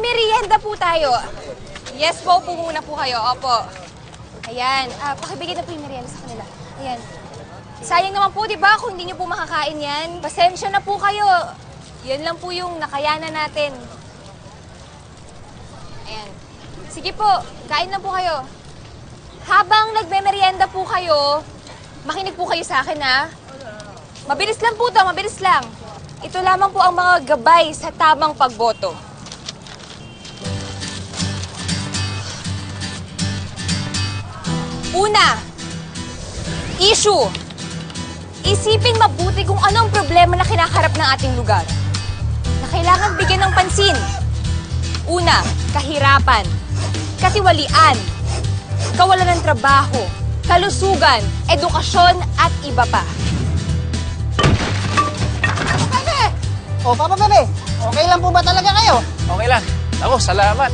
Merienda po tayo. Yes po, muna po kayo. Opo. Ayan. Pakibigay na po yung merienda sa kanila. Ayan. Sayang naman po, di ba, kung hindi nyo po makakain yan. Pasensya na po kayo. Yan lang po yung nakayanan natin. Ayan. Sige po, kain na po kayo. Habang nagme-merienda po kayo, makinig po kayo sa akin, ha? Mabilis lang po to, mabilis lang. Ito lamang po ang mga gabay sa tamang pagboto. Una, issue. Isipin mabuti kung ano ang problema na kinakaharap ng ating lugar. Na kailangan bigyan ng pansin. Una, kahirapan, katiwalian, kawalan ng trabaho, kalusugan, edukasyon at iba pa. Papa Bebe, okay lang po ba talaga kayo? Okay lang. Ako, salamat.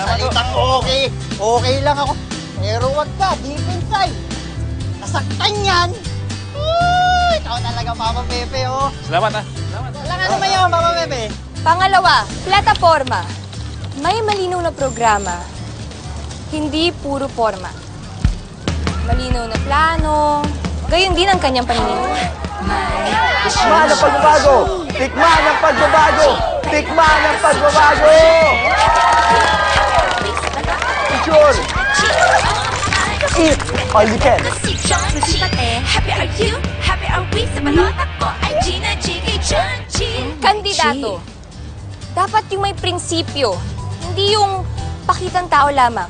Salitang okay. Okay lang ako. Pero wag ka, deep inside. Nasaktan yan. Ikaw talaga, Papa Bebe, oh. Salamat, ha? Salamat. Walang ano ba yun, Papa Bebe? Pangalawa, plataforma. May malinaw na programa, hindi puro forma. Malinaw na plano, gayon din ang kanyang paniniwala. Tikman ang pagbabago! Tikman ang pagbabago! Tikman ang pagbabago! Sure! Eat all you can! Kandidato, dapat yung may prinsipyo, hindi yung pakitang tao lamang.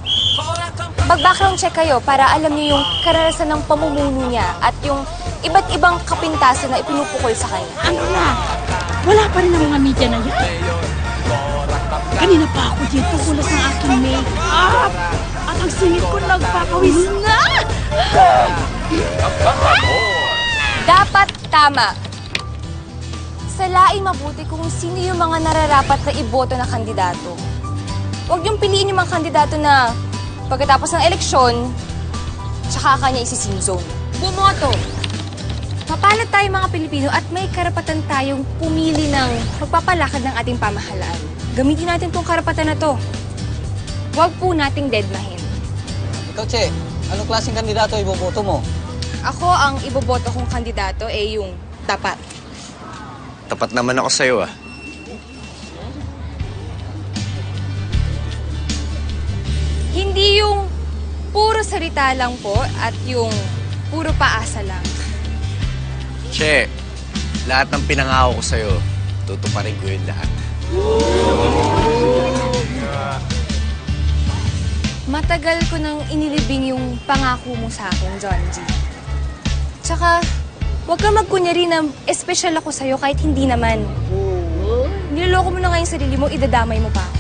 Mag-background check kayo para alam niyo yung karanasan ng pamumuno niya at yung iba't ibang kapintasan na ipinupukol sa kanya. Ano na? Wala pa rin ang mga media na yan. Kanina pa ako dito, kulas ng aking make-up. At ang singit ko nagpapawis na. Dapat tama. Salain mabuti kung sino yung mga nararapat na iboto na kandidato. Huwag niyong piliin yung mga kandidato na pagkatapos ng eleksyon, tsaka kanya isi-sinzone. Bumoto! Mapalad tayo mga Pilipino at may karapatan tayong pumili ng pagpapalakad ng ating pamahalaan. Gamitin natin tong karapatan na to. Huwag po nating deadmahin. Ikaw, Che, anong klaseng kandidato iboboto mo? Ako, ang iboboto kong kandidato ay yung tapat. Tapat naman ako sa'yo, ah. Hindi yung puro salita lang po at yung puro paasa lang. Che, lahat ng pinangako ko sa'yo, tutuparin ko yun lahat. Matagal ko nang inilibing yung pangako mo sa akin, John G. Tsaka, huwag ka magkunyari na espesyal ako sa'yo kahit hindi naman. Niloloko mo na nga yung sarili mo, idadamay mo pa ako.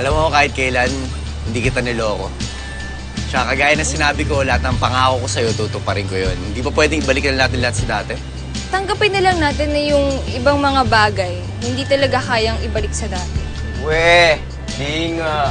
Alam mo, kahit kailan, hindi kita niloko. Tsaka kagaya na sinabi ko, lahat ng pangako ko sa'yo, tutuparin ko yun. Hindi ba pwedeng ibalik na natin lahat sa dati? Tanggapin na lang natin na yung ibang mga bagay, hindi talaga kayang ibalik sa dati. We, di nga.